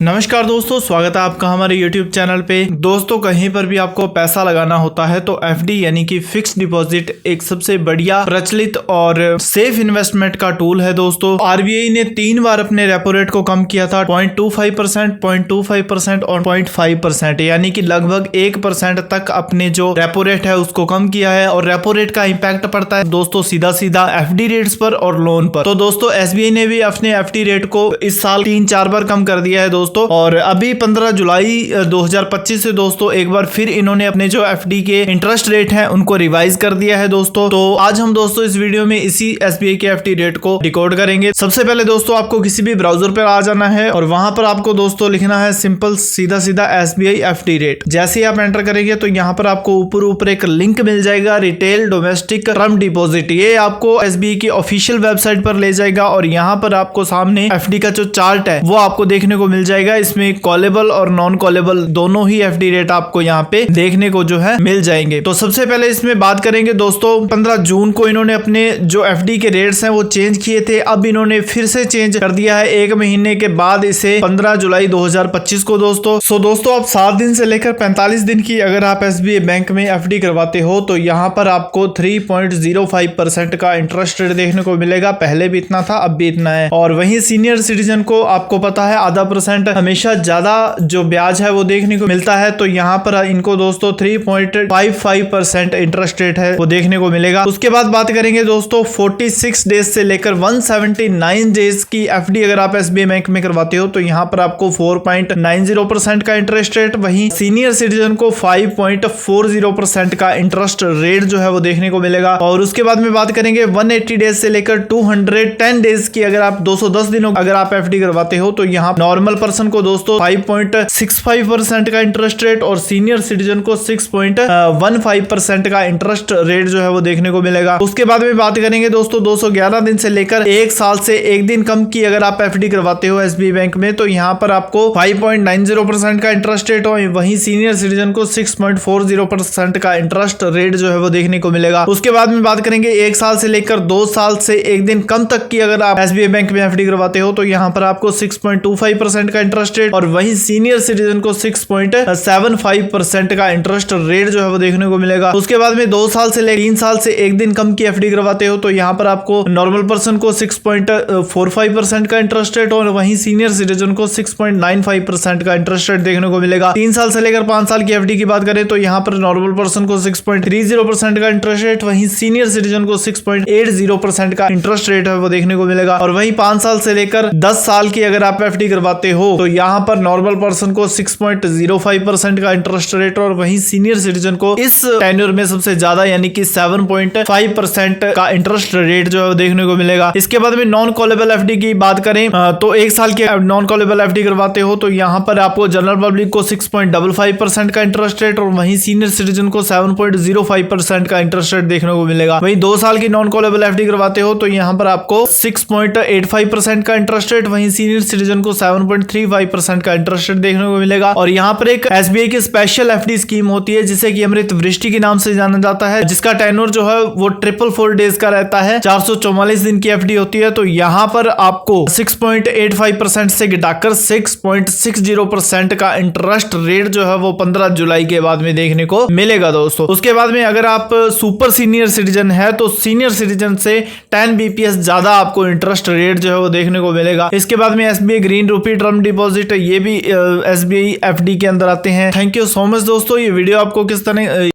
नमस्कार दोस्तों, स्वागत है आपका हमारे YouTube चैनल पे। दोस्तों, कहीं पर भी आपको पैसा लगाना होता है तो FD यानी कि फिक्स डिपॉजिट एक सबसे बढ़िया प्रचलित और सेफ इन्वेस्टमेंट का टूल है। दोस्तों, RBI ने 3 बार अपने रेपो रेट को कम किया था, 0.25%, 0.25% और 0.5%, यानी कि लगभग 1% तक अपने जो रेपो रेट है उसको कम किया है। और रेपो रेट का इम्पैक्ट पड़ता है दोस्तों सीधा सीधा FD रेट्स पर और लोन पर। तो दोस्तों, SBI ने भी अपने FD रेट को इस साल 3-4 बार कम कर दिया है दोस्तों। और अभी 15 जुलाई 2025 से दोस्तों एक बार फिर इन्होंने अपने जो FD के इंटरेस्ट रेट हैं उनको रिवाइज कर दिया है दोस्तों। तो आज हम दोस्तों इस वीडियो में इसी SBI के FD रेट को डिकोड करेंगे। सबसे पहले दोस्तों आपको किसी भी ब्राउजर पर आ जाना है और वहां पर आपको दोस्तों लिखना है सिंपल सीधा सीधा SBI FD रेट। जैसे ही आप एंटर करेंगे तो यहाँ पर आपको ऊपर एक लिंक मिल जाएगा, रिटेल डोमेस्टिक टर्म डिपॉजिट। ये आपको SBI की ऑफिशियल वेबसाइट पर ले जाएगा और यहाँ पर आपको सामने FD का जो चार्ट है वो आपको देखने को मिल जाएगा। इसमें कॉलेबल और नॉन कॉलेबल दोनों ही FD रेट आपको यहाँ पे देखने को जो है मिल जाएंगे। तो सबसे पहले इसमें बात करेंगे दोस्तों, 15 जून को इन्होंने अपने जो FD के रेट्स हैं वो चेंज किए थे। अब इन्होंने फिर से चेंज कर दिया है 1 महीने के बाद, इसे 15 जुलाई 2025 को दोस्तों। सो दोस्तों, आप 7 दिन से लेकर 45 दिन की अगर आप SBI बैंक में FD करवाते हो तो यहाँ पर आपको 3.05% का इंटरेस्ट रेट देखने को मिलेगा। पहले भी इतना था, अब भी इतना है। और वहीं सीनियर सिटीजन को आपको पता है आधा % हमेशा ज्यादा जो ब्याज है वो देखने को मिलता है। तो यहाँ पर इनको दोस्तों 3.55% इंटरेस्ट रेट है वो देखने को मिलेगा। उसके बाद बात करेंगे दोस्तों 46 डेज से लेकर 179 डेज की FD अगर आप SBI बैंक में करवाते हो तो यहाँ पर आपको 4.90% का इंटरेस्ट रेट, वहीं सीनियर सिटीजन को 5.40% का इंटरेस्ट रेट जो है वो देखने को मिलेगा। और उसके बाद में बात करेंगे 180 डेज से लेकर 210 डेज की अगर आप 210 दिनों अगर आप FD करवाते हो तो यहाँ नॉर्मल पर्सन को दोस्तों 5.65% का इंटरेस्ट रेट और सीनियर सिटीजन को 6.15% का इंटरेस्ट रेट जो है वो देखने को मिलेगा। उसके बाद में बात करेंगे दोस्तों 211 दिन से लेकर 1 साल से 1 दिन कम की अगर आप FD करवाते हो SBI बैंक में तो यहाँ पर आपको 5.90% का इंटरेस्ट रेट और वहीं सीनियर सिटीजन को 6.40% का इंटरेस्ट रेट जो है वो देखने को मिलेगा। उसके बाद में बात करेंगे 1 साल से लेकर 2 साल से 1 दिन कम तक की अगर आप SBI बैंक में FD करवाते हो तो यहाँ पर आपको 6.25% का इंटरेस्ट रेट और वहीं सीनियर सिटीजन को 6.75% का इंटरेस्ट रेट जो है वो देखने को मिलेगा। उसके बाद में 2 साल से लेकर 3 साल से 1 दिन कम की FD करवाते हो तो यहाँ पर आपको नॉर्मल पर्सन को 6.45% का इंटरेस्ट रेट और वहीं सीनियर सिटीजन को 6.95% का इंटरेस्ट रेट देखने को मिलेगा। 3 साल से लेकर 5 साल की FD की बात करें तो यहाँ पर नॉर्मल पर्सन को 6.30% का इंटरेस्ट रेट, वहीं सीनियर सिटीजन को 6.80% का इंटरेस्ट रेट है वो देखने को मिलेगा। और वहीं 5 साल से लेकर 10 साल की अगर आप FD करवाते हो तो यहाँ पर नॉर्मल पर्सन को 6.05% का इंटरेस्ट रेट और वहीं सीनियर सिटीजन को इस टेन्योर में सबसे ज्यादा यानी कि 7.5% का इंटरेस्ट रेट जो है देखने को मिलेगा। इसके बाद में नॉन कॉलेबल FD की बात करें तो 1 साल के नॉन कॉलेबल FD करवाते हो तो यहाँ पर आपको जनरल पब्लिक को 6.55% का इंटरेस्ट रेट और वहीं सीनियर सिटीजन को 7.05% का इंटरेस्ट रेट देखने को मिलेगा। वहीं 2 साल की नॉन कॉलेबल FD करवाते हो तो यहाँ पर आपको 6.85% का इंटरेस्ट रेट, वहीं सीनियर सिटीजन को 7.35% का इंटरेस्ट रेट देखने को मिलेगा। और यहाँ पर एक SBI की स्पेशल FD स्कीम होती है जिसे कि अमृत वृष्टि के नाम से जाना जाता है, जिसका टेन्योर जो है वो 444 डेज का रहता है, 444 दिन की FD होती है। तो यहाँ पर आपको 6.85% से घटाकर 6.60% का इंटरेस्ट रेट जो है वो 15 जुलाई के बाद में देखने को मिलेगा दोस्तों। उसके बाद में अगर आप सुपर सीनियर सिटीजन है तो सीनियर सिटीजन से 10 BPS ज्यादा आपको इंटरेस्ट रेट जो है वो देखने को मिलेगा। इसके बाद में SBI ग्रीन रूपी टर्म डिपॉजिट, ये भी SBI FD के अंदर आते हैं। थैंक यू सो मच दोस्तों। ये वीडियो आपको किस तरह